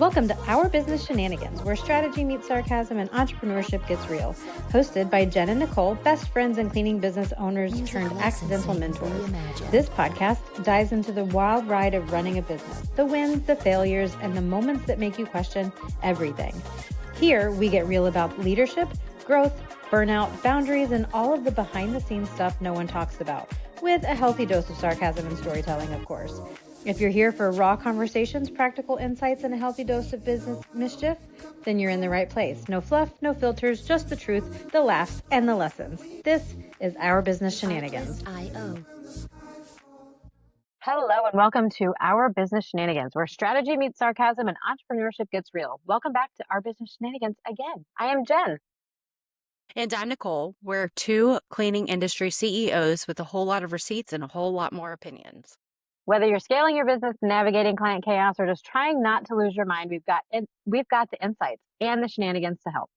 Welcome to Our Business Shenanigans, where strategy meets sarcasm and entrepreneurship gets real. Hosted by Jen and Nicole, best friends and cleaning business owners turned accidental mentors. This podcast dives into the wild ride of running a business, the wins, the failures, and the moments that make you question everything. Here, we get real about leadership, growth, burnout, boundaries, and all of the behind-the-scenes stuff no one talks about, with a healthy dose of sarcasm and storytelling, of course. If you're here for raw conversations, practical insights, and a healthy dose of business mischief, then you're in the right place. No fluff, no filters, just the truth, the laughs, and the lessons. This is Our Business Shenanigans. Hello, and welcome to Our Business Shenanigans, where strategy meets sarcasm and entrepreneurship gets real. Welcome back to Our Business Shenanigans again. I am Jen. And I'm Nicole. We're two cleaning industry CEOs with a whole lot of receipts and a whole lot more opinions. Whether you're scaling your business, navigating client chaos, or just trying not to lose your mind, we've got the insights and the shenanigans to help.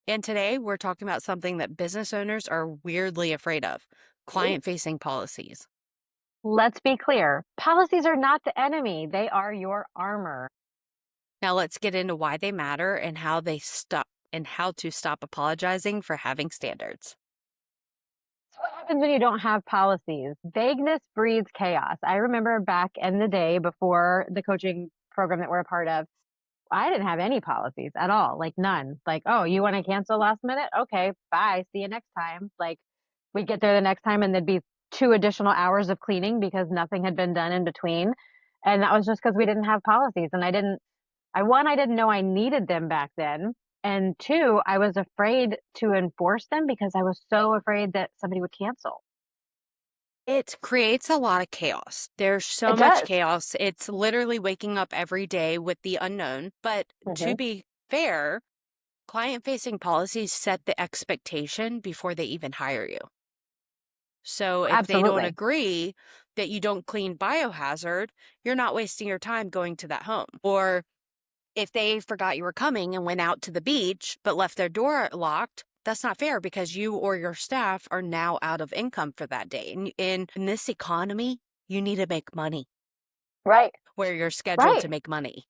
And today we're talking about something that business owners are weirdly afraid of: client-facing policies. Let's be clear. Policies are not the enemy. They are your armor. Now let's get into why they matter and how to stop apologizing for having standards. So what happens when you don't have policies? Vagueness breeds chaos. I remember back in the day before the coaching program that we're a part of, I didn't have any policies at all, like none. Like, oh, you want to cancel last minute? Okay, bye. See you next time. Like, we'd get there the next time and there'd be 2 additional hours of cleaning because nothing had been done in between. And that was just because we didn't have policies. And I didn't know I needed them back then. And 2, I was afraid to enforce them because I was so afraid that somebody would cancel. It creates a lot of chaos. There's so It much does. chaos. It's literally waking up every day with the unknown. But to be fair, client-facing policies set the expectation before they even hire you. So if they don't Absolutely. agree that you don't clean biohazard, you're not wasting your time going to that home. Or if they forgot you were coming and went out to the beach but left their door locked, that's not fair because you or your staff are now out of income for that day. And in this economy, you need to make money. Right. Where you're scheduled Right. to make money.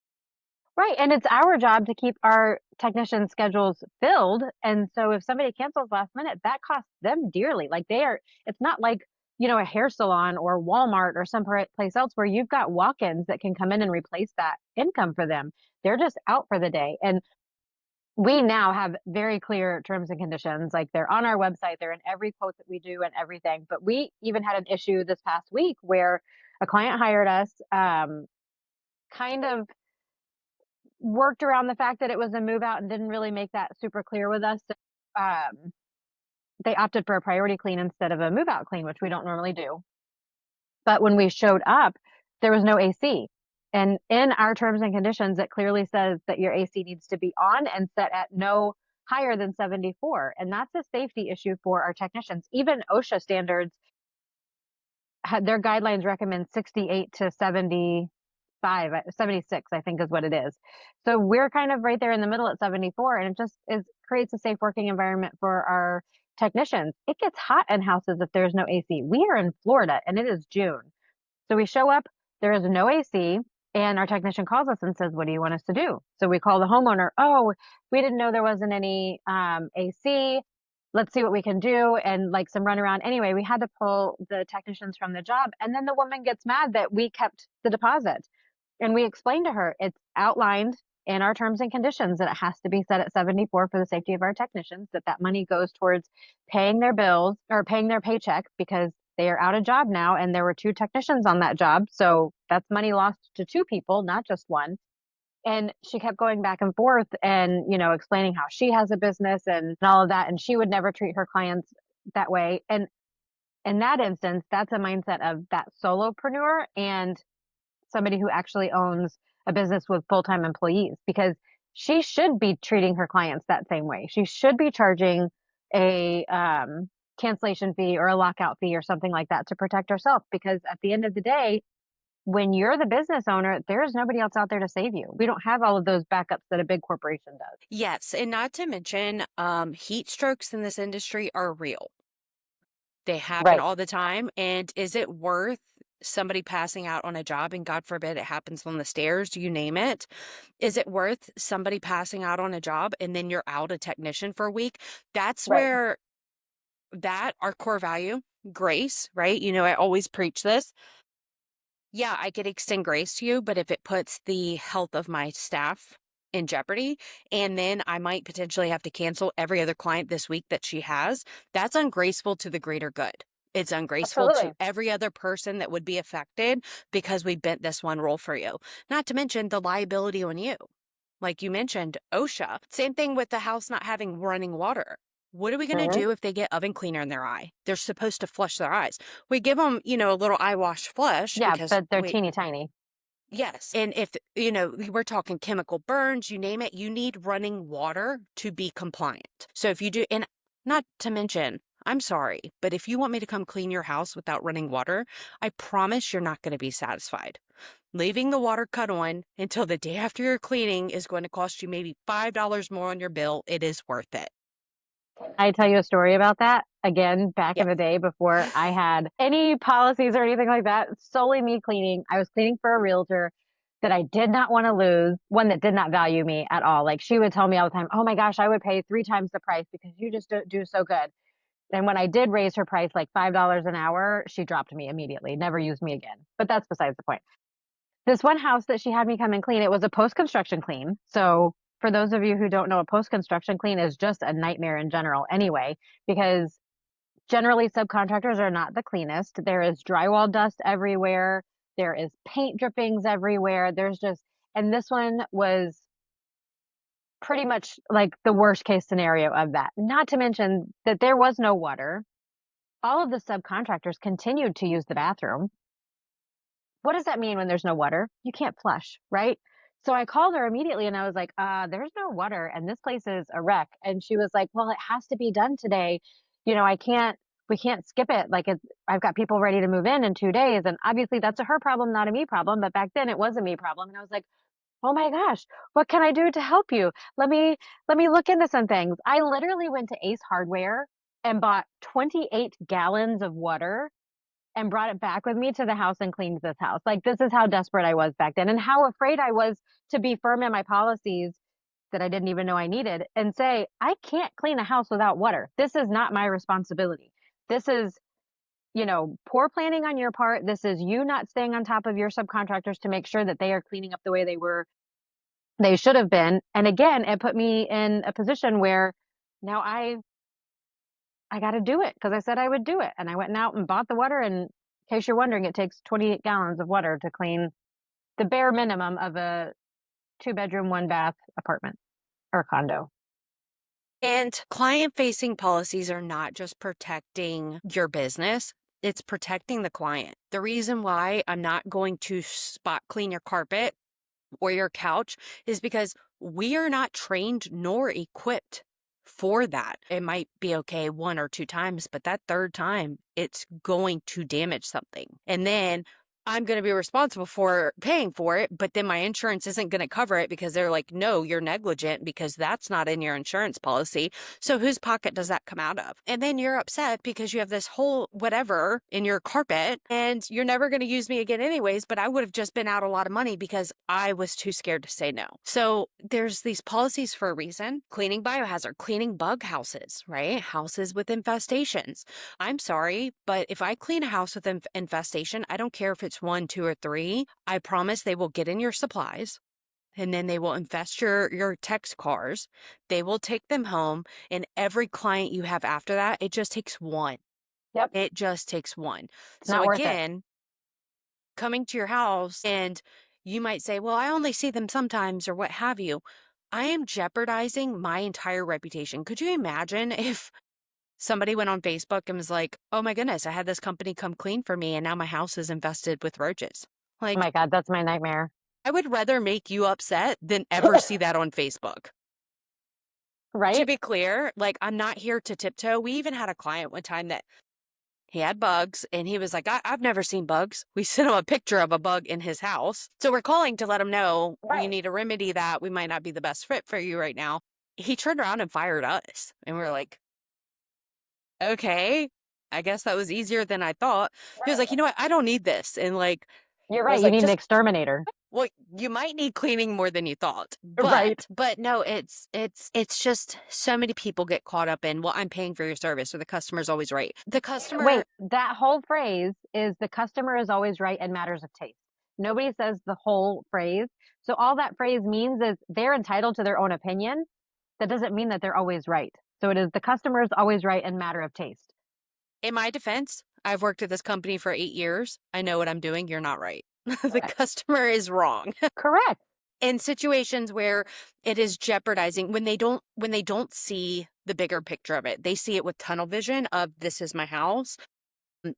Right. And it's our job to keep our technician schedules filled. And so if somebody cancels last minute, that costs them dearly. Like it's not like, a hair salon or Walmart or some place else where you've got walk-ins that can come in and replace that income for them. They're just out for the day. And we now have very clear terms and conditions. Like, they're on our website, they're in every quote that we do and everything. But we even had an issue this past week where a client hired us, kind of worked around the fact that it was a move out and didn't really make that super clear with us. Um, they opted for a priority clean instead of a move out clean, which we don't normally do. But when we showed up, there was no AC. And in our terms and conditions, it clearly says that your AC needs to be on and set at no higher than 74. And that's a safety issue for our technicians. Even OSHA standards, their guidelines recommend 68 to 76, I think is what it is. So we're kind of right there in the middle at 74, and it just creates a safe working environment for our technicians. It gets hot in houses if there's no AC. We are in Florida and it is June. So we show up, there is no AC, and our technician calls us and says, what do you want us to do? So we call the homeowner. Oh, we didn't know there wasn't any AC. Let's see what we can do. And like some runaround. Anyway, we had to pull the technicians from the job. And then the woman gets mad that we kept the deposit. And we explained to her, it's outlined in our terms and conditions that it has to be set at 74 for the safety of our technicians, that money goes towards paying their bills or paying their paycheck because they are out of job now. And there were 2 technicians on that job. So that's money lost to 2 people, not just one. And she kept going back and forth and, explaining how she has a business and all of that. And she would never treat her clients that way. And in that instance, that's a mindset of that solopreneur and somebody who actually owns a business with full-time employees, because she should be treating her clients that same way. She should be charging a cancellation fee or a lockout fee or something like that to protect herself, because at the end of the day, when you're the business owner, there's nobody else out there to save you. We don't have all of those backups that a big corporation does. Yes, and not to mention, heat strokes in this industry are real. They happen Right. all the time. And is it worth somebody passing out on a job and God forbid it happens on the stairs, you name it? Is it worth somebody passing out on a job and then you're out a technician for a week? That's Right. where our core value, grace, right? I always preach this. Yeah, I could extend grace to you, but if it puts the health of my staff in jeopardy, and then I might potentially have to cancel every other client this week that she has, that's ungraceful to the greater good. It's ungraceful to Absolutely. every other person that would be affected because we bent this one rule for you. Not to mention the liability on you. Like you mentioned, OSHA. Same thing with the house not having running water. What are we going to Hmm. do if they get oven cleaner in their eye? They're supposed to flush their eyes. We give them, a little eye wash flush Yeah, because but they're teeny tiny. yes. And if, we're talking chemical burns, you name it, you need running water to be compliant. So if you do, and not to mention, I'm sorry, but if you want me to come clean your house without running water, I promise you're not going to be satisfied. Leaving the water cut on until the day after you're cleaning is going to cost you maybe $5 more on your bill. It is worth it. I tell you a story about that again back Yeah. in the day before I had any policies or anything like that. Solely me cleaning. I was cleaning for a realtor that I did not want to lose, one that did not value me at all. Like she would tell me all the time, "Oh my gosh, I would pay three times the price because you just do so good." And when I did raise her price like $5 an hour, she dropped me immediately, never used me again. But that's besides the point. This one house that she had me come and clean, it was a post-construction clean. So for those of you who don't know, a post-construction clean is just a nightmare in general anyway, because generally subcontractors are not the cleanest. There is drywall dust everywhere. There is paint drippings everywhere. And this one was pretty much like the worst case scenario of that. Not to mention that there was no water. All of the subcontractors continued to use the bathroom. What does that mean when there's no water? You can't flush, right? So I called her immediately and I was like, there's no water and this place is a wreck. And she was like, well, it has to be done today. We can't skip it. I've got people ready to move in 2 days. And obviously that's a her problem, not a me problem. But back then it was a me problem. And I was like, oh my gosh, what can I do to help you? Let me look into some things. I literally went to Ace Hardware and bought 28 gallons of water and brought it back with me to the house and cleaned this house. Like, this is how desperate I was back then and how afraid I was to be firm in my policies that I didn't even know I needed and say, I can't clean a house without water. This is not my responsibility. This is, poor planning on your part. This is you not staying on top of your subcontractors to make sure that they are cleaning up the way they should have been. And again, it put me in a position where now I got to do it because I said I would do it. And I went out and bought the water. And in case you're wondering, it takes 28 gallons of water to clean the bare minimum of a two-bedroom, one bath apartment or condo. And client facing policies are not just protecting your business, it's protecting the client. The reason why I'm not going to spot clean your carpet or your couch is because we are not trained nor equipped for that. It might be okay one or two times, but that third time, it's going to damage something. And then I'm going to be responsible for paying for it, but then my insurance isn't going to cover it because they're like, no, you're negligent because that's not in your insurance policy. So whose pocket does that come out of? And then you're upset because you have this whole whatever in your carpet and you're never going to use me again anyways, but I would have just been out a lot of money because I was too scared to say no. So there's these policies for a reason. Cleaning biohazard, cleaning bug houses, right? Houses with infestations. I'm sorry, but if I clean a house with infestation, I don't care if it's one, two, or three. I promise they will get in your supplies and then they will infest your text cars. They will take them home. And every client you have after that, it just takes one. Yep. It just takes one. It's So not worth it. again, coming to your house and you might say, well, I only see them sometimes or what have you. I am jeopardizing my entire reputation. Could you imagine if somebody went on Facebook and was like, oh my goodness, I had this company come clean for me and now my house is infested with roaches? Oh Like, my God, that's my nightmare. I would rather make you upset than ever see that on Facebook. To Right? be clear, like, I'm not here to tiptoe. We even had a client one time that he had bugs and he was like, I've never seen bugs. We sent him a picture of a bug in his house. So we're calling to let him know you Right. need to remedy that. We might not be the best fit for you right now. He turned around and fired us. And we are like, okay. I guess that was easier than I thought. He was like, you Right. know what? I don't need this. And like, You're I right. was You like, need an just, exterminator. well, you might need cleaning more than you thought. Right. But no, it's just so many people get caught up in, well, I'm paying for your service or the customer's always right. The customer, Wait, that whole phrase is the customer is always right in matters of taste. Nobody says the whole phrase. So all that phrase means is they're entitled to their own opinion. That doesn't mean that they're always right. So it is the customer is always right in matter of taste. in my defense, I've worked at this company for 8 years. I know what I'm doing. You're not right. The Correct. customer is wrong. Correct. In situations where it is jeopardizing when they don't see the bigger picture of it. They see it with tunnel vision of this is my house.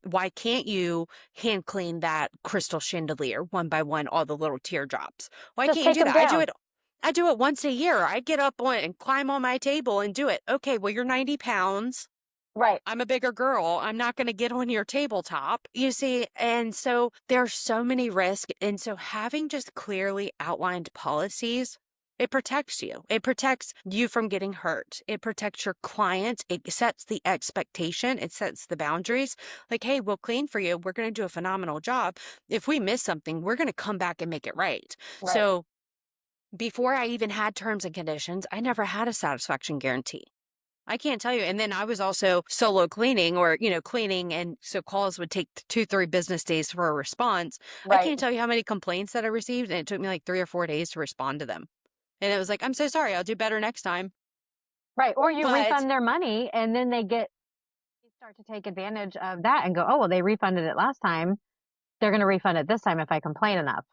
Why can't you hand clean that crystal chandelier one by one, all the little teardrops? Why Just can't you take do them that? down. I do it once a year. I get up on and climb on my table and do it. Okay, well, you're 90 pounds. Right. I'm a bigger girl. I'm not going to get on your tabletop. You see, and so there's so many risks. And so having just clearly outlined policies, it protects you. It protects you from getting hurt. It protects your client. It sets the expectation. It sets the boundaries. Like, hey, we'll clean for you. We're going to do a phenomenal job. If we miss something, we're going to come back and make it right. Right. So before I even had terms and conditions, I never had a satisfaction guarantee. I can't tell you. And then I was also solo cleaning or, cleaning. And so calls would take 2, 3 business days for a response. I Right. can't tell you how many complaints that I received. And it took me like 3 or 4 days to respond to them. And it was like, I'm so sorry. I'll do better next time. Right. Or you But refund their money and then they start to take advantage of that and go, oh, well, they refunded it last time. They're going to refund it this time if I complain enough.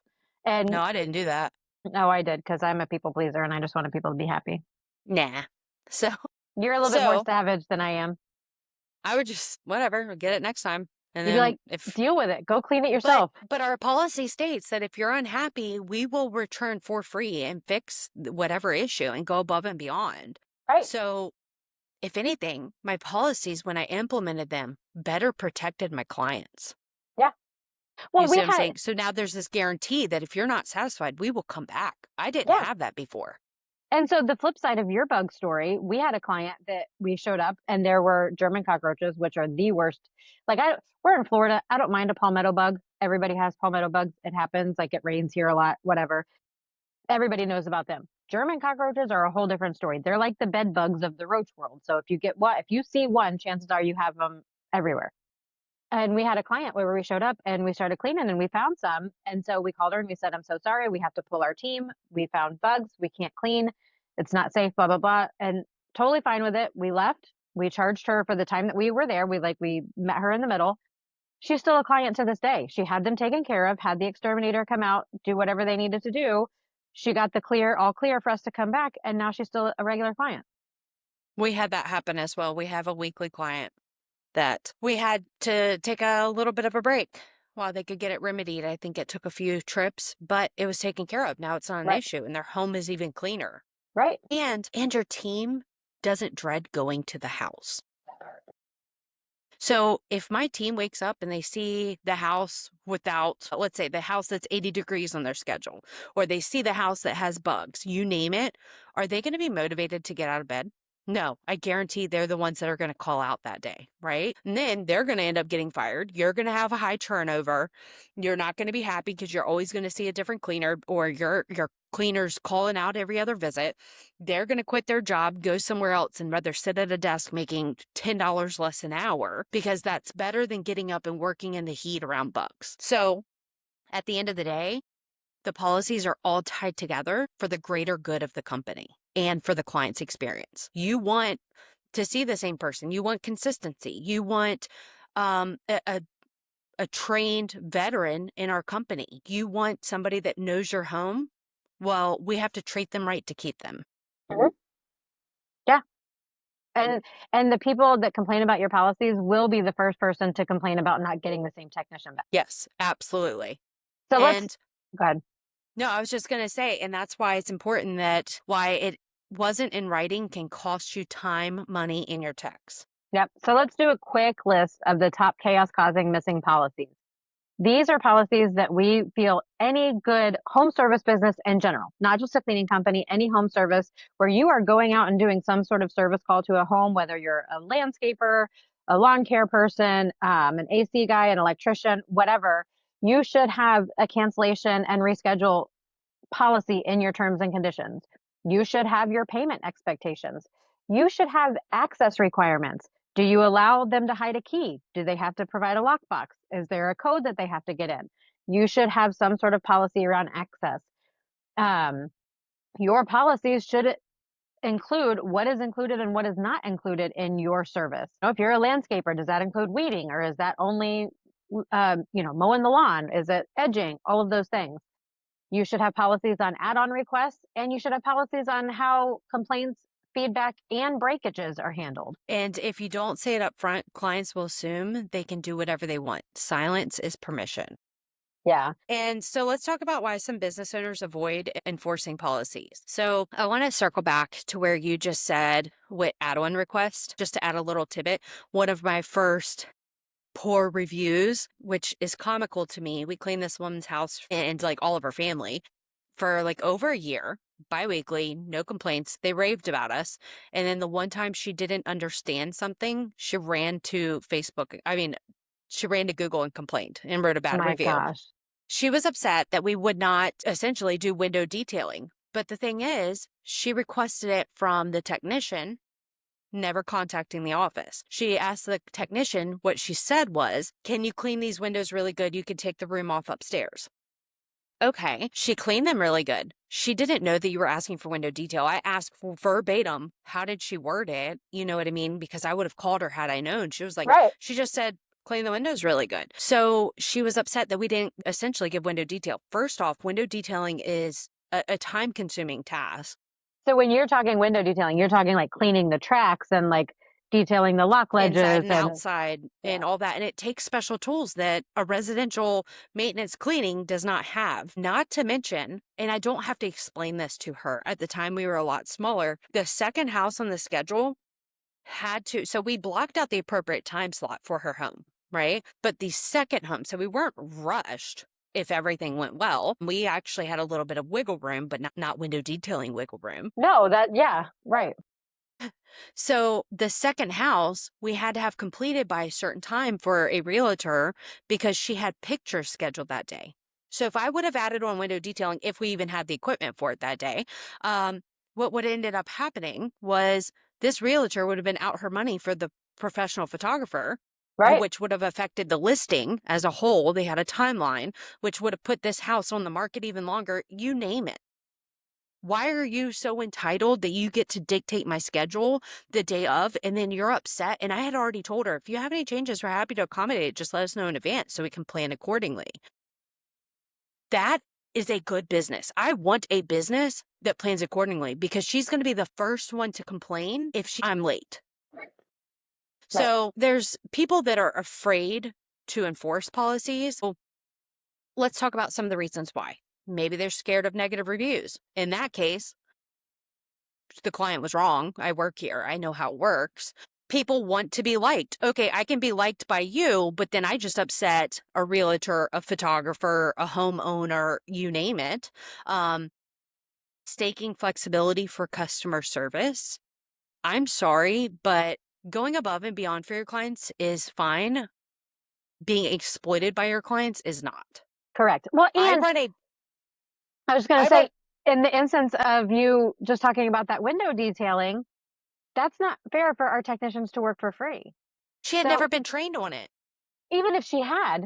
And no, I didn't do that. no, I did because I'm a people pleaser and I just wanted people to be happy. Nah. So, You're a little bit more so savage than I am. I would just, whatever, get it next time. And You'd be then like, deal with it. Go clean it yourself. but our policy states that if you're unhappy, we will return for free and fix whatever issue and go above and beyond. Right. So if anything, my policies, when I implemented them, better protected my clients. Yeah. You Well, see we what I'm had, saying? So now there's this guarantee that if you're not satisfied, we will come back. I didn't yeah. have that before. And so the flip side of your bug story, we had a client that we showed up and there were German cockroaches, which are the worst. Like we're in Florida. I don't mind a palmetto bug. Everybody has palmetto bugs. It happens. Like it rains here a lot, whatever. Everybody knows about them. German cockroaches are a whole different story. They're like the bed bugs of the roach world. So if you see one, chances are you have them everywhere. And we had a client where we showed up and we started cleaning and we found some. And so we called her and we said, I'm so sorry. We have to pull our team. We found bugs. We can't clean. It's not safe, blah, blah, blah. And totally fine with it. We left. We charged her for the time that we were there. We met her in the middle. She's still a client to this day. She had them taken care of, had the exterminator come out, do whatever they needed to do. She got the all clear for us to come back. And now she's still a regular client. We had that happen as well. We have a weekly client that we had to take a little bit of a break while they could get it remedied. I think it took a few trips, but it was taken care of. Now it's not an Right. issue and their home is even cleaner. Right. And your team doesn't dread going to the house. So if my team wakes up and they see the house without, let's say the house that's 80 degrees on their schedule, or they see the house that has bugs, you name it, are they going to be motivated to get out of bed? No, I guarantee they're the ones that are going to call out that day, right? And then they're going to end up getting fired. You're going to have a high turnover. You're not going to be happy because you're always going to see a different cleaner or your cleaner's calling out every other visit. They're going to quit their job, go somewhere else, and rather sit at a desk making $10 less an hour because that's better than getting up and working in the heat around bugs. So at the end of the day, the policies are all tied together for the greater good of the company and for the client's experience. You want to see the same person. You want consistency. You want um, a, a a trained veteran in our company. You want somebody that knows your home. Well, we have to treat them right to keep them. Mhm. Yeah. And and the people that complain about your policies will be the first person to complain about not getting the same technician back. Yes, absolutely. So let's And go ahead. no, I was just going to say, and that's why it's important that why it wasn't in writing can cost you time, money in your text. Yep. So let's do a quick list of the top chaos causing missing policies. These are policies that we feel any good home service business in general, not just a cleaning company, any home service where you are going out and doing some sort of service call to a home, whether you're a landscaper, a lawn care person, an AC guy, an electrician, whatever, you should have a cancellation and reschedule policy in your terms and conditions. You should have your payment expectations. You should have access requirements. Do you allow them to hide a key? Do they have to provide a lockbox? Is there a code that they have to get in? You should have some sort of policy around access. Um, your policies should include what is included and what is not included in your service. If you're a landscaper, does that include weeding, or is that only, mowing the lawn? Is it edging? All of those things. You should have policies on add-on requests, and you should have policies on how complaints, feedback, and breakages are handled. And if you don't say it up front, clients will assume they can do whatever they want. Silence is permission. Yeah. And so let's talk about why some business owners avoid enforcing policies. So I want to circle back to where you just said what add-on request, just to add a little tidbit. One of my first poor reviews, which is comical to me. We cleaned this woman's house and like all of her family for like over a year, biweekly, no complaints. They raved about us. And then the one time she didn't understand something, she ran to Facebook. I mean, she ran to Google and complained and wrote a bad My review. gosh. She was upset that we would not essentially do window detailing. But the thing is, she requested it from the technician, never contacting the office. She asked the technician, what she said was, "Can you clean these windows really good? You can take the room off upstairs." Okay. She cleaned them really good. She didn't know that you were asking for window detail. I asked for verbatim, how did she word it? You know what I mean? Because I would have called her had I known. She was like, Right. she just said, clean the windows really good. So she was upset that we didn't essentially give window detail. First off, window detailing is a time consuming task. So when you're talking window detailing, you're talking like cleaning the tracks and like detailing the lock Inside ledges and and outside yeah. and all that. And it takes special tools that a residential maintenance cleaning does not have. Not to mention, and I don't have to explain this to her, at the time we were a lot smaller, the second house on the schedule had to, so we blocked out the appropriate time slot for her home, right? But the second home, so we weren't rushed. If everything went well, we actually had a little bit of wiggle room, but not window detailing wiggle room. No, that yeah, right. So the second house we had to have completed by a certain time for a realtor because she had pictures scheduled that day. So if I would have added on window detailing, if we even had the equipment for it that day, what would ended up happening was this realtor would have been out her money for the professional photographer, Right. which would have affected the listing as a whole. They had a timeline, which would have put this house on the market even longer. You name it. Why are you so entitled that you get to dictate my schedule the day of and then you're upset? And I had already told her, if you have any changes, we're happy to accommodate. Just let us know in advance so we can plan accordingly. That is a good business. I want a business that plans accordingly because she's going to be the first one to complain if I'm late. Right. So there's people that are afraid to enforce policies. Well, let's talk about some of the reasons why. Maybe they're scared of negative reviews. In that case, the client was wrong. I work here. I know how it works. People want to be liked. Okay, I can be liked by you, but then I just upset a realtor, a photographer, a homeowner, you name it. Um, Staking flexibility for customer service. I'm sorry, but going above and beyond for your clients is fine. Being exploited by your clients is not. Correct. Well, I and run a, I was going to I say, run, in the instance of you just talking about that window detailing, that's not fair for our technicians to work for free. she had So never been trained on it. even if she had,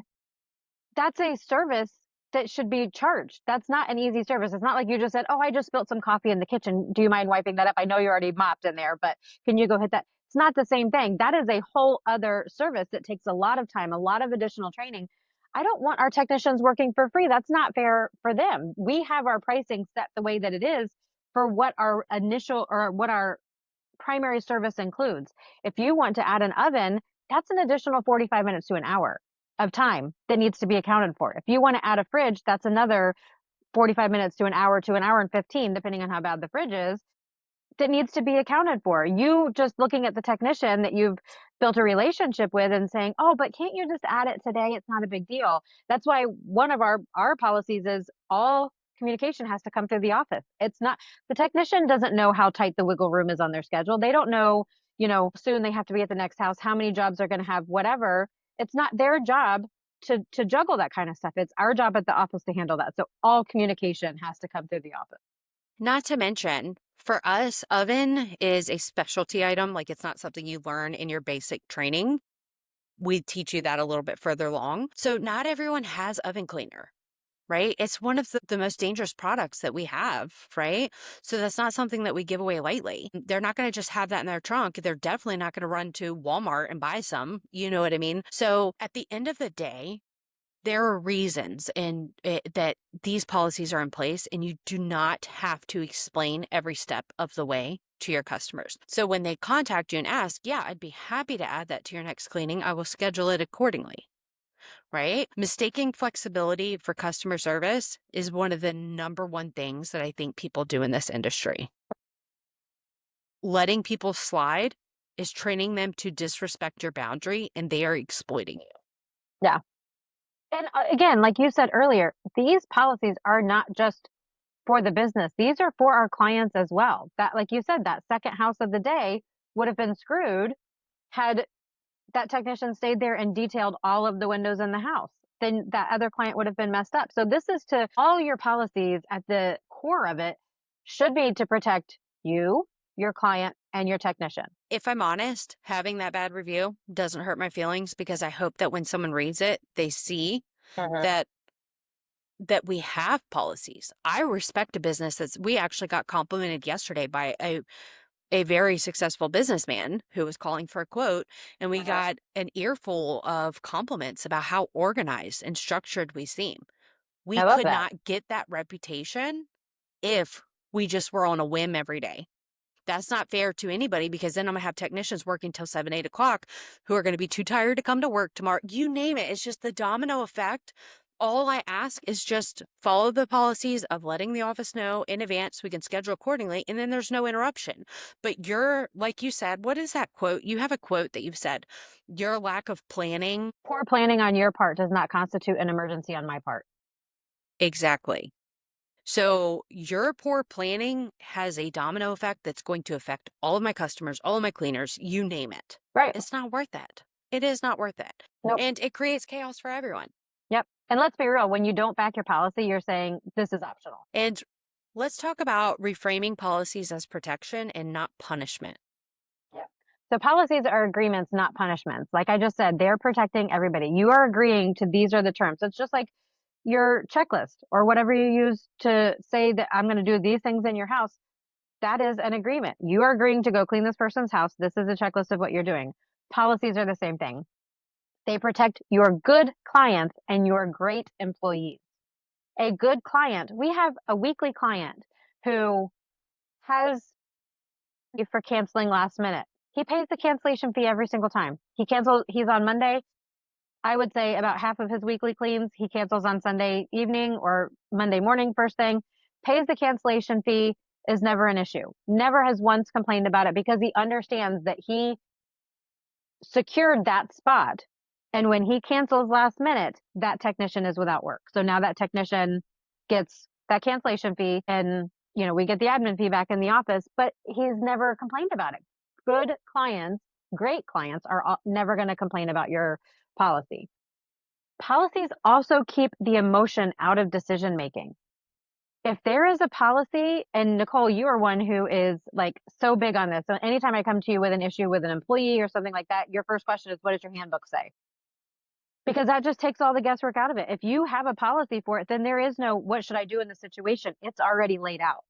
that's a service that should be charged. That's not an easy service. It's not like you just said, "Oh, I just spilled some coffee in the kitchen. Do you mind wiping that up? I know you already mopped in there, but can you go hit that?" It's not the same thing. That is a whole other service that takes a lot of time, a lot of additional training. I don't want our technicians working for free. That's not fair for them. We have our pricing set the way that it is for what our initial or what our primary service includes. If you want to add an oven, that's an additional 45 minutes to an hour of time that needs to be accounted for. If you want to add a fridge, that's another 45 minutes to an hour and 15, depending on how bad the fridge is, that needs to be accounted for. You just looking at the technician that you've built a relationship with and saying, "Oh, but can't you just add it today? It's not a big deal." That's why one of our policies is all communication has to come through the office. It's not the technician doesn't know how tight the wiggle room is on their schedule. They don't know soon they have to be at the next house, how many jobs they're going to have, whatever. It's not their job to juggle that kind of stuff. It's our job at the office to handle that. So all communication has to come through the office. Not to mention, for us, oven is a specialty item. Like it's not something you learn in your basic training. We teach you that a little bit further along. So not everyone has oven cleaner, right? It's one of the most dangerous products that we have, right? So that's not something that we give away lightly. They're not going to just have that in their trunk. They're definitely not going to run to Walmart and buy some. You know what I mean? So at the end of the day, there are reasons that these policies are in place, and you do not have to explain every step of the way to your customers. So when they contact you and ask, yeah, I'd be happy to add that to your next cleaning. I will schedule it accordingly, right? Mistaking flexibility for customer service is one of the number one things that I think people do in this industry. Letting people slide is training them to disrespect your boundary, and they are exploiting you. Yeah. And again, like you said earlier, these policies are not just for the business. These are for our clients as well. That, like you said, that second house of the day would have been screwed had that technician stayed there and detailed all of the windows in the house. Then that other client would have been messed up. So this is to all your policies at the core of it should be to protect you, your client, and your technician. If I'm honest, having that bad review doesn't hurt my feelings because I hope that when someone reads it, they see Mhm. that we have policies. I respect a business that's we actually got complimented yesterday by a very successful businessman who was calling for a quote, and we Mhm. got an earful of compliments about how organized and structured we seem. We I love could that. not get that reputation if we just were on a whim every day. That's not fair to anybody because then I'm gonna have technicians working till 7, 8 o'clock who are gonna be too tired to come to work tomorrow. You name it. It's just the domino effect. All I ask is just follow the policies of letting the office know in advance. So we can schedule accordingly, and then there's no interruption. But you're, like you said, what is that quote? You have a quote that you've said, your lack of planning. Poor planning on your part does not constitute an emergency on my part. Exactly. So your poor planning has a domino effect that's going to affect all of my customers, all of my cleaners, you name it. Right. It's not worth it. It is not worth it. Nope. And it creates chaos for everyone. Yep. And let's be real, when you don't back your policy, you're saying this is optional. And let's talk about reframing policies as protection and not punishment. Yep. So policies are agreements, not punishments. Like I just said, they're protecting everybody. You are agreeing to these are the terms. It's just like your checklist or whatever you use to say that I'm going to do these things in your house. That is an agreement. You are agreeing to go clean this person's house. This is a checklist of what you're doing. Policies are the same thing. They protect your good clients and your great employees. A good client, we have a weekly client who has for canceling last minute. He pays the cancellation fee every single time. He's on Monday. I would say about half of his weekly cleans, he cancels on Sunday evening or Monday morning, first thing, pays the cancellation fee, is never an issue. Never has once complained about it because he understands that he secured that spot. And when he cancels last minute, that technician is without work. So now that technician gets that cancellation fee and we get the admin fee back in the office, but he's never complained about it. Good clients, great clients are never going to complain about your policy. Policies also keep the emotion out of decision making. If there is a policy, and Nicole, you are one who is like so big on this. So anytime I come to you with an issue with an employee or something like that, your first question is, what does your handbook say? Because that just takes all the guesswork out of it. If you have a policy for it, then there is no, what should I do in this situation? It's already laid out.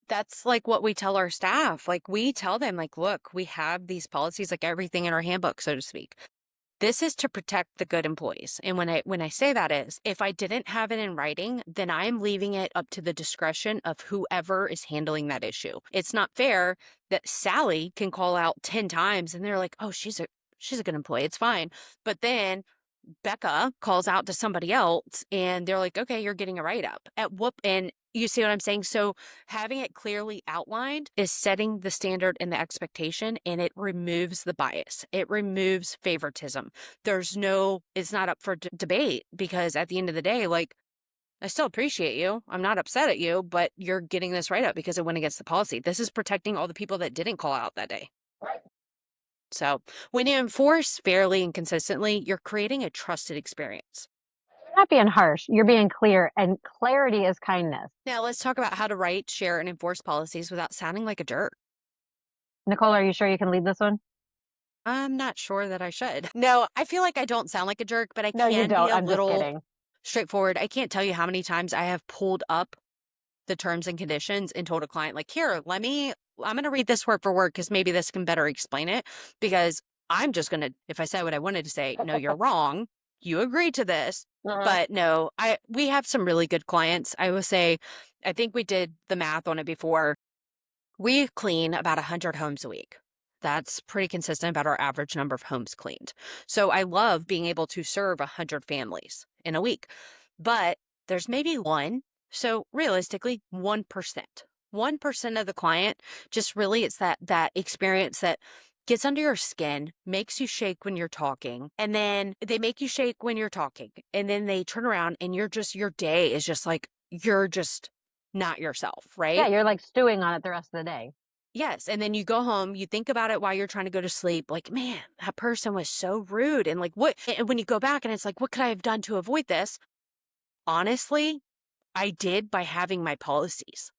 That's like what we tell our staff. Like we tell them, like, look, we have these policies, like everything in our handbook, so to speak. This is to protect the good employees. And when I say that is, if I didn't have it in writing, then I'm leaving it up to the discretion of whoever is handling that issue. It's not fair that Sally can call out 10 times and they're like, "Oh, she's a good employee. It's fine." But then Becca calls out to somebody else and they're like, "Okay, you're getting a write up." At what and you see what I'm saying? So having it clearly outlined is setting the standard and the expectation, and it removes the bias. It removes favoritism. It's not up for debate because at the end of the day, like, I still appreciate you. I'm not upset at you, but you're getting this write up because it went against the policy. This is protecting all the people that didn't call out that day. So when you enforce fairly and consistently, you're creating a trusted experience. You're not being harsh. You're being clear, and clarity is kindness. Now let's talk about how to write, share, and enforce policies without sounding like a jerk. Nicole, are you sure you can lead this one? I'm not sure that I should. No, I feel like I don't sound like a jerk, but I No, you can be don't. a I'm just little kidding. straightforward. I can't tell you how many times I have pulled up the terms and conditions and told a client, like, here, I'm going to read this word for word because maybe this can better explain it. Because I'm just going to, if I said what I wanted to say, no, you're wrong. You agreed to this. Uh-huh. But no, we have some really good clients. I will say, I think we did the math on it before. We clean about 100 homes a week. That's pretty consistent about our average number of homes cleaned. So I love being able to serve 100 families in a week. But there's maybe one. So realistically, 1%. 1% of the client just really it's that experience that gets under your skin, makes you shake when you're talking, and then they make you shake when you're talking. And then they turn around and your day is just like you're just not yourself, Yeah, right? you're like stewing on it the rest of the day. Yes, and then you go home, you think about it while you're trying to go to sleep, like, "Man, that person was so rude," and, like, what and when you go back and it's like, "What could I have done to avoid this?" Honestly, I did by having my policies.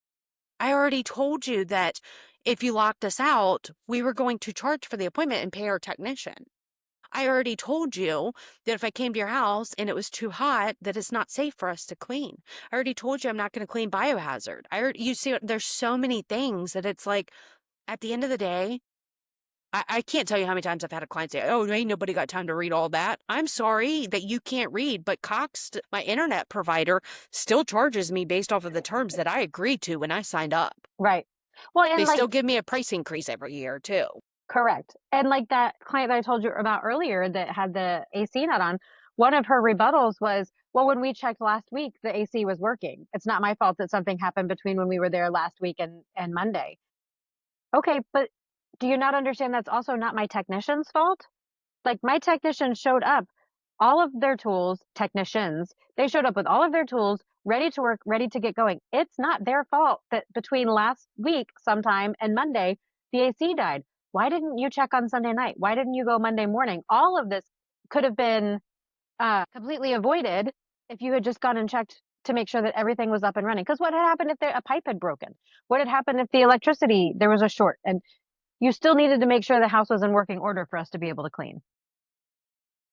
I already told you that if you locked us out, we were going to charge for the appointment and pay our technician. I already told you that if I came to your house and it was too hot, that it's not safe for us to clean. I already told you I'm not gonna clean biohazard. You see, there's so many things that it's like, at the end of the day, I can't tell you how many times I've had a client say, "Oh, ain't nobody got time to read all that." I'm sorry that you can't read, but Cox, my internet provider, still charges me based off of the terms that I agreed to when I signed up. Right. Well, They and like, still give me a price increase every year too. correct. And like that client that I told you about earlier that had the AC not on, one of her rebuttals was, well, when we checked last week, the AC was working. It's not my fault that something happened between when we were there last week and Monday. Okay, but do you not understand that's also not my technician's fault? Like my technician showed up, all of their tools, technicians, they showed up with all of their tools, ready to work, ready to get going. It's not their fault that between last week sometime and Monday, the AC died. Why didn't you check on Sunday night? Why didn't you go Monday morning? All of this could have been completely avoided if you had just gone and checked to make sure that everything was up and running. Because what had happened if a pipe had broken? What had happened if the electricity, there was a short? And you still needed to make sure the house was in working order for us to be able to clean.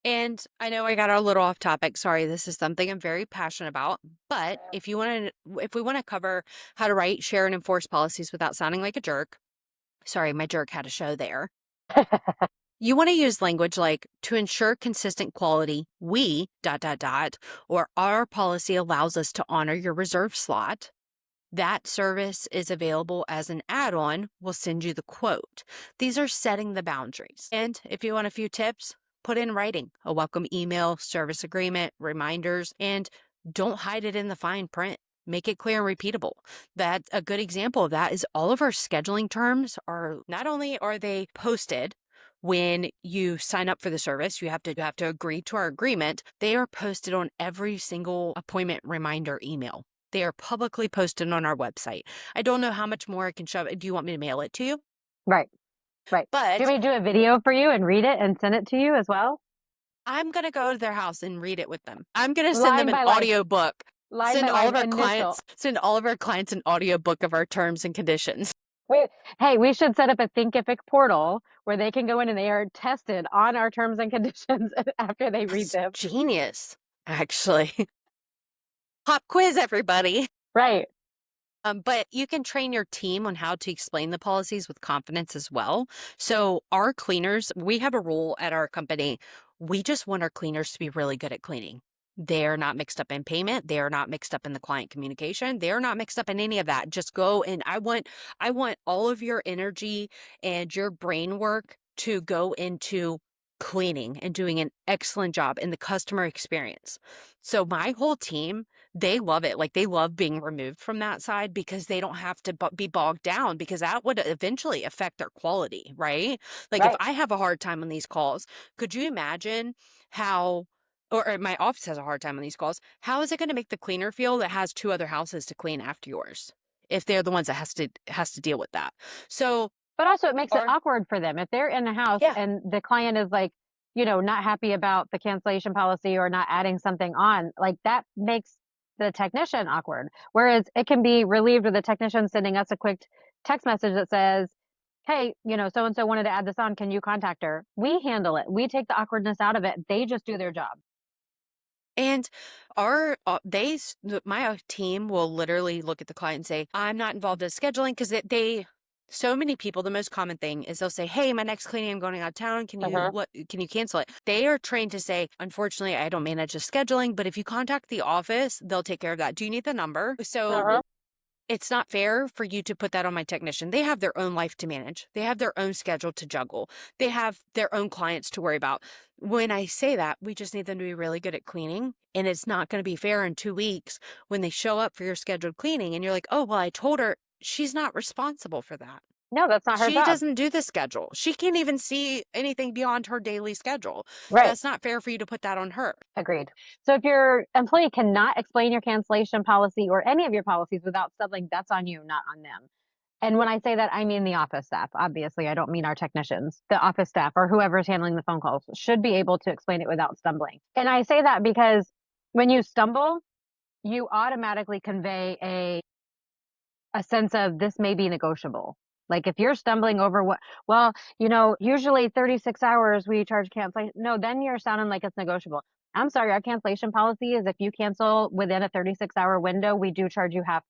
And I know I got a little off topic. Sorry, this is something I'm very passionate about. But if we want to cover how to write, share, and enforce policies without sounding like a jerk, sorry, my jerk had a show there. You want to use language like to ensure consistent quality, we or our policy allows us to honor your reserve slot. That service is available as an add on. We'll send you the quote. These are setting the boundaries. And if you want a few tips, put in writing a welcome email, service agreement, reminders, and don't hide it in the fine print. Make it clear and repeatable. That a good example of that is all of our scheduling terms are not only are they posted when you sign up for the service, you have to agree to our agreement. They are posted on every single appointment reminder email. They are publicly posted on our website. I don't know how much more I can shove. Do you want me to mail it to you? Right, right. Do you But want me to do a video for you and read it and send it to you as well? I'm going to go to their house and read it with them. I'm going to send them Line an by line, audiobook. line by line, initial. Send all of our clients an audiobook of our terms and conditions. Wait, hey, we should set up a Thinkific portal where they can go in and they are tested on our terms and conditions after they read That's them. genius, actually. Pop quiz, everybody. Right, But you can train your team on how to explain the policies with confidence as well. So, our cleaners, we have a rule at our company. We just want our cleaners to be really good at cleaning. They're not mixed up in payment. They're not mixed up in the client communication. They're not mixed up in any of that. Just go and I want all of your energy and your brain work to go into cleaning and doing an excellent job in the customer experience. So my whole team, they love it. Like, they love being removed from that side because they don't have to be bogged down because that would eventually affect their quality, right? Like, if right, I have a hard time on these calls, could you imagine how or my office has a hard time on these calls, how is it going to make the cleaner feel that has two other houses to clean after yours if they're the ones that has to deal with that? So But also it makes it Or awkward for them. If they're in the house yeah. and the client is like, not happy about the cancellation policy or not adding something on, like that makes the technician awkward. Whereas it can be relieved with the technician sending us a quick text message that says, hey, so and so wanted to add this on. Can you contact her? We handle it. We take the awkwardness out of it. They just do their job. And my team will literally look at the client and say, I'm not involved in scheduling because so many people, the most common thing is they'll say, hey, my next cleaning, I'm going out of town. Hmm. Can you cancel it? They are trained to say, unfortunately, I don't manage the scheduling, but if you contact the office, they'll take care of that. Do you need the number? So Uh-huh. it's not fair for you to put that on my technician. They have their own life to manage. They have their own schedule to juggle. They have their own clients to worry about. When I say that, we just need them to be really good at cleaning. And it's not going to be fair in 2 weeks when they show up for your scheduled cleaning and you're like, oh, well, I told her she's not responsible for that. No, that's not her She job. doesn't do the schedule. She can't even see anything beyond her daily schedule. Right. That's not fair for you to put that on her. Agreed. So if your employee cannot explain your cancellation policy or any of your policies without stumbling, that's on you, not on them. And when I say that, I mean the office staff. Obviously, I don't mean our technicians. The office staff or whoever's handling the phone calls should be able to explain it without stumbling. And I say that because when you stumble, you automatically convey a sense of this may be negotiable. Like if you're stumbling over well, usually 36 hours we charge cancellation. No, then you're sounding like it's negotiable. I'm sorry, our cancellation policy is if you cancel within a 36-hour window, we do charge you half,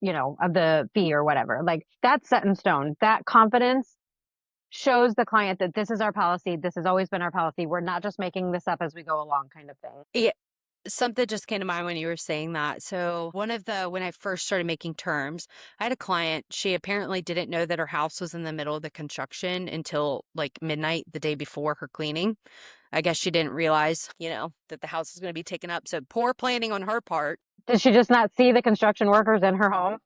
of the fee or whatever. Like that's set in stone. That confidence shows the client that this is our policy. This has always been our policy. We're not just making this up as we go along kind of thing. Yeah. Something just came to mind when you were saying that. So, when I first started making terms, I had a client. She apparently didn't know that her house was in the middle of the construction until like midnight the day before her cleaning. I guess she didn't realize, that the house was going to be taken up. So, poor planning on her part. Did she just not see the construction workers in her home?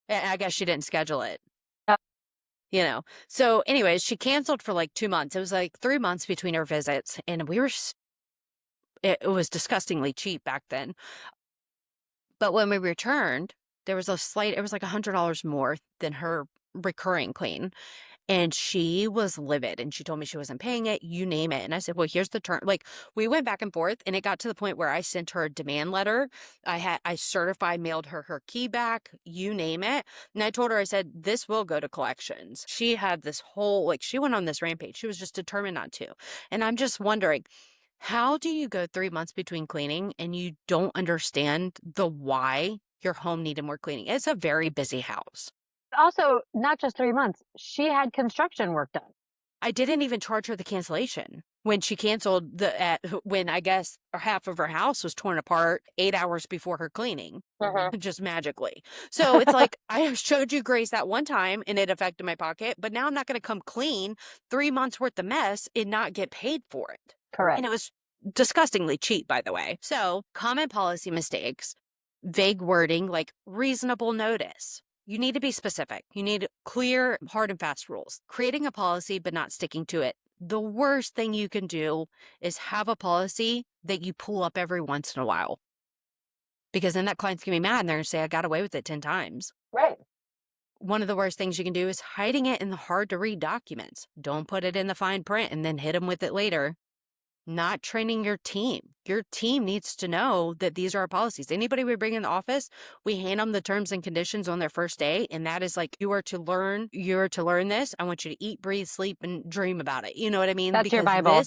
And I guess she didn't schedule it, Uh, you know. So, anyways, she canceled for like 2 months. It was like 3 months between her visits. And it was disgustingly cheap back then. But when we returned, it was like $100 more than her recurring clean. And she was livid and she told me she wasn't paying it, you name it. And I said, well, here's the term. Like we went back and forth and it got to the point where I sent her a demand letter. I certified mailed her key back, you name it. And I told her, I said, this will go to collections. She had this whole, like, she went on this rampage. She was just determined not to. And I'm just wondering, how do you go 3 months between cleaning and you don't understand the why your home needed more cleaning? It's a very busy house. Also, not just 3 months. She had construction work done. I didn't even charge her the cancellation when she canceled when I guess half of her house was torn apart 8 hours before her cleaning, Mhm. just magically. So it's like I showed you grace that one time and it affected my pocket, but now I'm not going to come clean 3 months worth of mess and not get paid for it. And Correct. it was disgustingly cheap, by the way. So common policy mistakes, vague wording like reasonable notice. You need to be specific. You need clear, hard and fast rules. Creating a policy but not sticking to it. The worst thing you can do is have a policy that you pull up every once in a while because then that client's going to be mad and they're going to say, I got away with it 10 times. Right. One of the worst things you can do is hiding it in the hard to read documents. Don't put it in the fine print and then hit them with it later. Not training your team. Your team needs to know that these are our policies. Anybody we bring in the office, we hand them the terms and conditions on their first day. And that is like, you are to learn this. I want you to eat, breathe, sleep, and dream about it. You know what I mean? That's your Because Bible.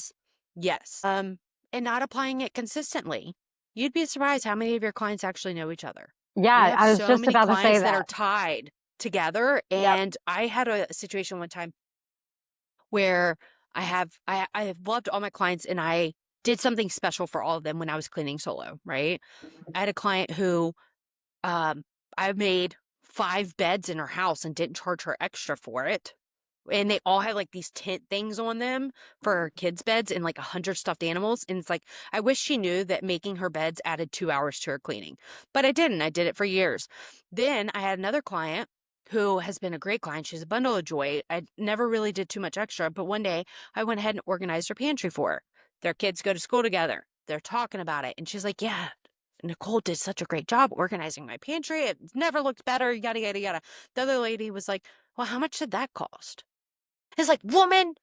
yes. And not applying it consistently. You'd be surprised how many of your clients actually know each other. We Yeah, have I was so just many about to say clients that are that. tied together. Yep. And I had a situation one time where I have loved all my clients and I did something special for all of them when I was cleaning solo, right? I had a client who um I made 5 beds in her house and didn't charge her extra for it. And they all had like these tent things on them for her kids' beds and like 100 stuffed animals. And it's like, I wish she knew that making her beds added 2 hours to her cleaning, but I didn't. I did it for years. Then I had another client who has been a great client. She's a bundle of joy. I never really did too much extra, but one day I went ahead and organized her pantry for her. Their kids go to school together. They're talking about it. And she's like, yeah, Nicole did such a great job organizing my pantry. It never looked better, yada, yada, yada. The other lady was like, well, how much did that cost? It's like, woman,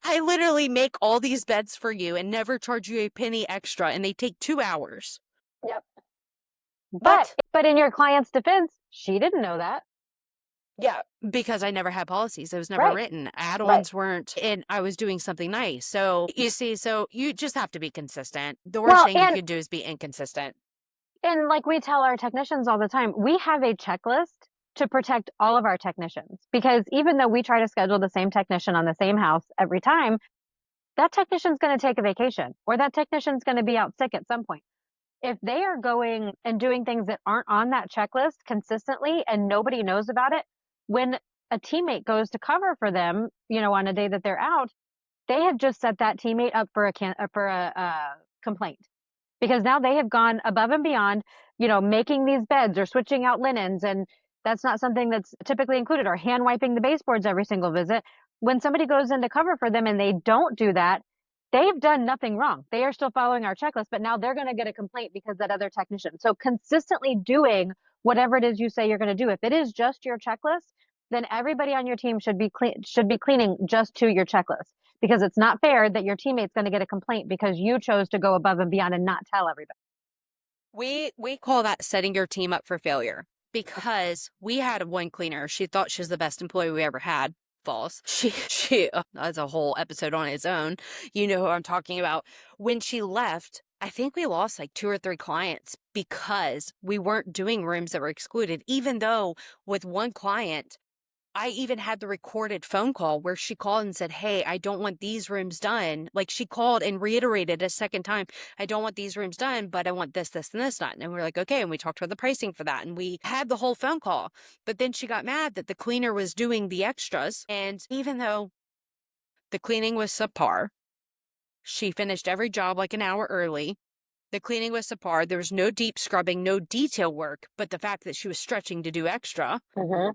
I literally make all these beds for you and never charge you a penny extra, and they take 2 hours. Yep. But What? but in your client's defense, she didn't know that. Yeah, because I never had policies. It was never Right. written. Right. Add-ons weren't, and I was doing something nice. So you see, so you just have to be consistent. The worst Well, thing you could do is be inconsistent. and like we tell our technicians all the time, we have a checklist to protect all of our technicians because even though we try to schedule the same technician on the same house every time, that technician's going to take a vacation or that technician's going to be out sick at some point. If they are going and doing things that aren't on that checklist consistently and nobody knows about it, when a teammate goes to cover for them, on a day that they're out, they have just set that teammate up for a complaint because now they have gone above and beyond, making these beds or switching out linens. And that's not something that's typically included, or hand wiping the baseboards every single visit. When somebody goes in to cover for them and they don't do that, they've done nothing wrong. They are still following our checklist, but now they're going to get a complaint because that other technician. So consistently doing whatever it is you say you're going to do. If it is just your checklist, then everybody on your team should be cleaning just to your checklist because it's not fair that your teammate's going to get a complaint because you chose to go above and beyond and not tell everybody. We call that setting your team up for failure because we had one cleaner. She thought she was the best employee we ever had. False. That's a whole episode on its own. You know who I'm talking about. When she left, I think we lost like 2 or 3 clients because we weren't doing rooms that were excluded, even though with one client, I even had the recorded phone call where she called and said, hey, I don't want these rooms done. Like she called and reiterated a second time, I don't want these rooms done, but I want this, this, and this done. And we're like, okay. And we talked about the pricing for that. And we had the whole phone call. But then she got mad that the cleaner was doing the extras. And even though the cleaning was subpar, she finished every job like an hour early. The cleaning was subpar. There was no deep scrubbing, no detail work. But the fact that she was stretching to do extra, Mm-hmm.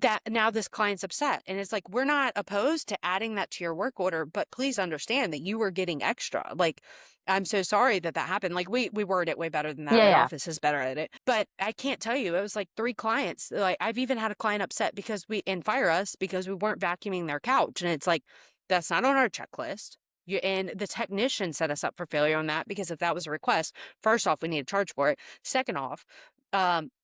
that now this client's upset. And it's like, we're not opposed to adding that to your work order, but please understand that you were getting extra. Like, I'm so sorry that that happened. Like we word it way better than that. Yeah, My yeah, office is better at it. But I can't tell you, it was like 3 clients. Like I've even had a client upset because and fire us because we weren't vacuuming their couch. And it's like, that's not on our checklist. And the technician set us up for failure on that because if that was a request, first off, we need to charge for it. Second off,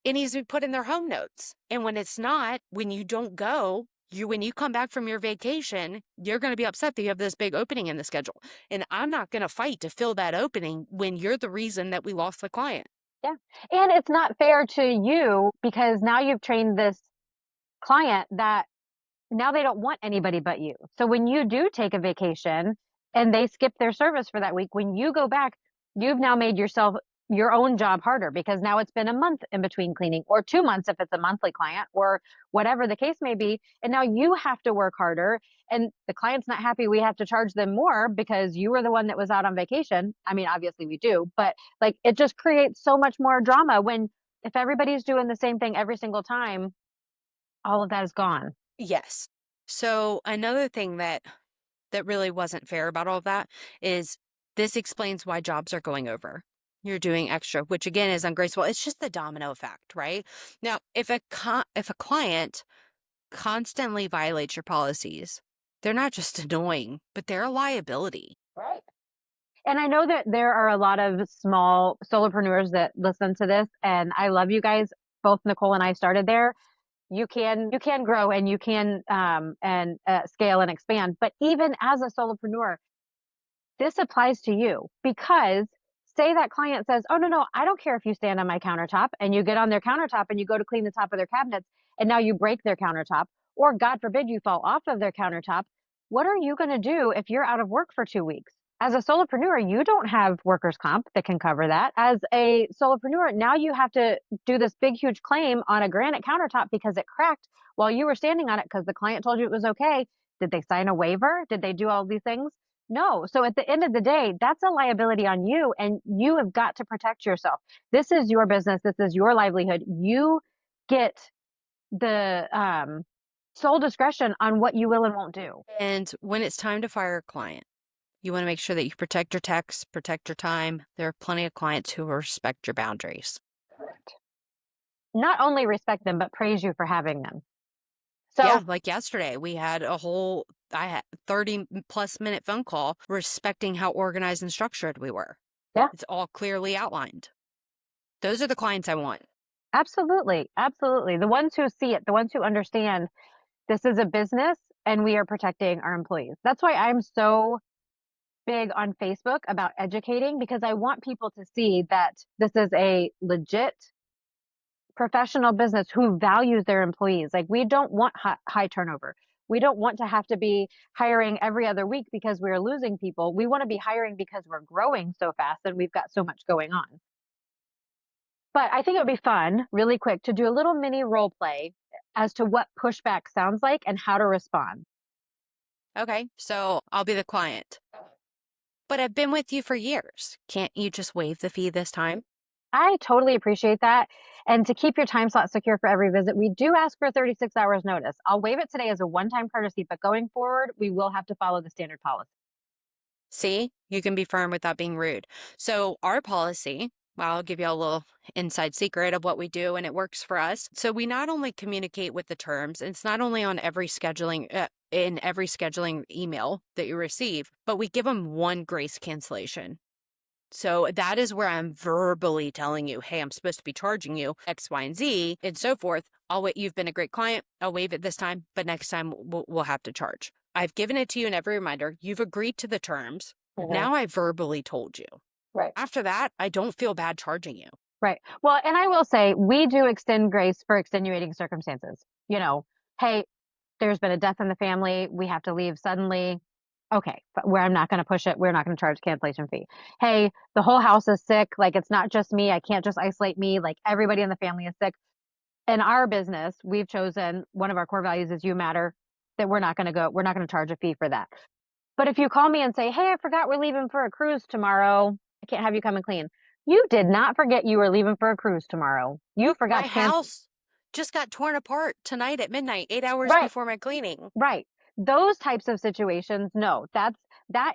it needs to be put in their home notes. And when it's not, when you don't go, when you come back from your vacation, you're going to be upset that you have this big opening in the schedule. And I'm not going to fight to fill that opening when you're the reason that we lost the client. yeah. And it's not fair to you because now you've trained this client that now they don't want anybody but you. So when you do take a vacation and they skip their service for that week, when you go back, you've now made yourself your own job harder because now it's been a month in between cleaning or 2 months if it's a monthly client or whatever the case may be. And now you have to work harder and the client's not happy. We have to charge them more because you were the one that was out on vacation. I mean, obviously we do, but like it just creates so much more drama when if everybody's doing the same thing every single time, all of that is gone. Yes. So another thing that really wasn't fair about all of that is this explains why jobs are going over. You're doing extra, which again is ungraceful. It's just the domino effect, right? Now, if a client constantly violates your policies, they're not just annoying, but they're a liability. Right. And I know that there are a lot of small solopreneurs that listen to this, and I love you guys. Both Nicole and I started there. You can grow and you can and scale and expand. But even as a solopreneur, this applies to you because say that client says, "Oh, no, no, I don't care if you stand on my countertop," and you get on their countertop and you go to clean the top of their cabinets, and now you break their countertop, or God forbid you fall off of their countertop. What are you going to do if you're out of work for 2 weeks? As a solopreneur, you don't have workers' comp that can cover that. As a solopreneur, now you have to do this big, huge claim on a granite countertop because it cracked while you were standing on it because the client told you it was okay. Did they sign a waiver? Did they do all these things? No. So at the end of the day, that's a liability on you, and you have got to protect yourself. This is your business. This is your livelihood. You get the sole discretion on what you will and won't do. And when it's time to fire a client, You want to make sure that you protect your texts, protect your time. There are plenty of clients who respect your boundaries. Not only respect them, but praise you for having them. Yeah, So, like yesterday, we had I had 30 plus minute phone call respecting how organized and structured we were. yeah, It's all clearly outlined. Those are the clients I want. absolutely. Absolutely. The ones who see it, the ones who understand this is a business and we are protecting our employees. That's why I'm so big on Facebook about educating because I want people to see that this is a legit professional business who values their employees. Like we don't want high turnover. We don't want to have to be hiring every other week because we're losing people. We want to be hiring because we're growing so fast and we've got so much going on. But I think it would be fun, really quick, to do a little mini role play as to what pushback sounds like and how to respond. Okay, so I'll be the client. But I've been with you for years. Can't you just waive the fee this time? I totally appreciate that. And to keep your time slot secure for every visit, we do ask for 36 hours notice. I'll waive it today as a one-time courtesy, but going forward, we will have to follow the standard policy. See, you can be firm without being rude. So, our policy, well, I'll give you a little inside secret of what we do, and it works for us. So, we not only communicate with the terms, it's not only on every scheduling, in every scheduling email that you receive, but we give them one grace cancellation. So that is where I'm verbally telling you, hey, I'm supposed to be charging you X, Y, and Z, and so forth. I'll wait. You've been a great client. I'll waive it this time, but next time we'll have to charge. I've given it to you in every reminder. You've agreed to the terms. Mhm. Now I verbally told you. Right. After that, I don't feel bad charging you. Right. Well, and I will say we do extend grace for extenuating circumstances. You know, hey, there's been a death in the family. We have to leave suddenly. Okay, but where I'm not going to push it, we're not going to charge cancellation fee. Hey, the whole house is sick. Like it's not just me. I can't just isolate me. Like everybody in the family is sick. In our business, we've chosen one of our core values is you matter, that we're not going to charge a fee for that. But if you call me and say, hey, I forgot we're leaving for a cruise tomorrow, I can't have you come and clean. You did not forget you were leaving for a cruise tomorrow. You forgot My to cancel. house just got torn apart tonight at midnight, 8 hours Right. before my cleaning. Right. Those types of situations, no, that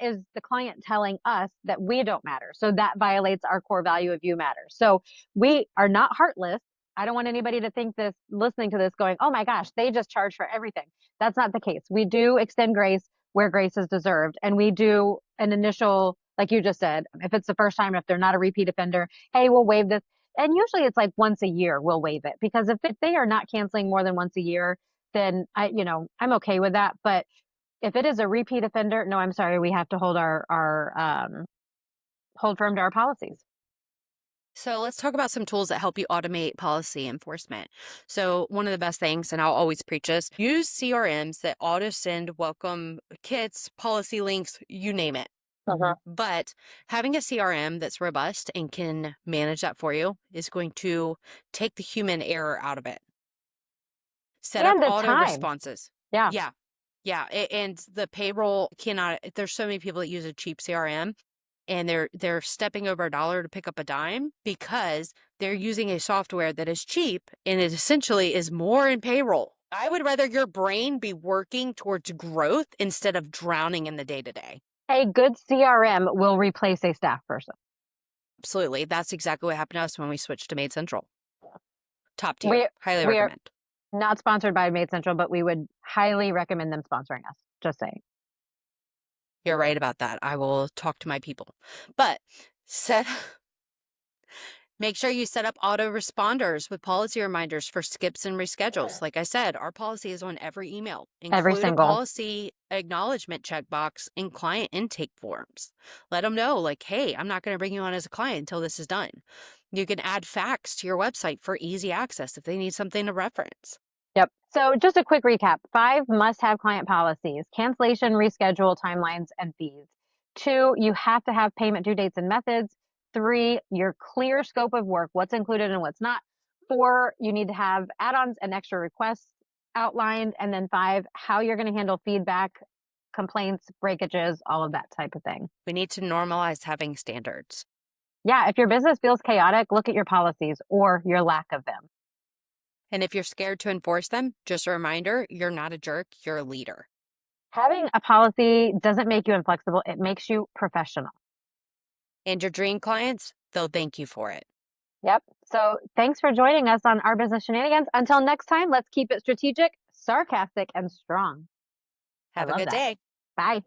is the client telling us that we don't matter. So that violates our core value of you matter. So we are not heartless. I don't want anybody to think this listening to this going, oh my gosh, they just charge for everything. That's not the case. We do extend grace where grace is deserved. And we do an initial, like you just said, if it's the first time, if they're not a repeat offender, hey, we'll waive this. And usually it's like once a year we'll waive it because if they are not canceling more than once a year, then I'm okay with that. But if it is a repeat offender, no, I'm sorry, we have to hold firm to our policies. So let's talk about some tools that help you automate policy enforcement. So one of the best things, and I'll always preach this, use CRMs that auto send welcome kits, policy links, you name it. Uh-huh. But having a CRM that's robust and can manage that for you is going to take the human error out of it. Set up And the auto time. responses. Yeah. Yeah. Yeah. And the payroll cannot, there's so many people that use a cheap CRM and they're stepping over a dollar to pick up a dime because they're using a software that is cheap and it essentially is more in payroll. I would rather your brain be working towards growth instead of drowning in the day to day. A good CRM will replace a staff person. Absolutely. That's exactly what happened to us when we switched to Made Central. Top tier. We Highly we're recommend. not sponsored by Made Central, but we would highly recommend them sponsoring us. Just saying. You're right about that. I will talk to my people. But set make sure you set up autoresponders with policy reminders for skips and reschedules. Like I said, our policy is on every email. Every Include a single. policy acknowledgement checkbox in client intake forms. Let them know, like, hey, I'm not going to bring you on as a client until this is done. You can add facts to your website for easy access if they need something to reference. Yep. So just a quick recap. 5 must-have client policies: cancellation, reschedule, timelines, and fees. 2, you have to have payment due dates and methods. 3, your clear scope of work, what's included and what's not. 4, you need to have add-ons and extra requests outlined. And then 5, how you're going to handle feedback, complaints, breakages, all of that type of thing. We need to normalize having standards. Yeah, if your business feels chaotic, look at your policies or your lack of them. And if you're scared to enforce them, just a reminder, you're not a jerk, you're a leader. Having a policy doesn't make you inflexible, it makes you professional. And your dream clients, they'll thank you for it. Yep. So thanks for joining us on Our Business Shenanigans. Until next time, let's keep it strategic, sarcastic, and strong. I Have a love good that. day. Bye.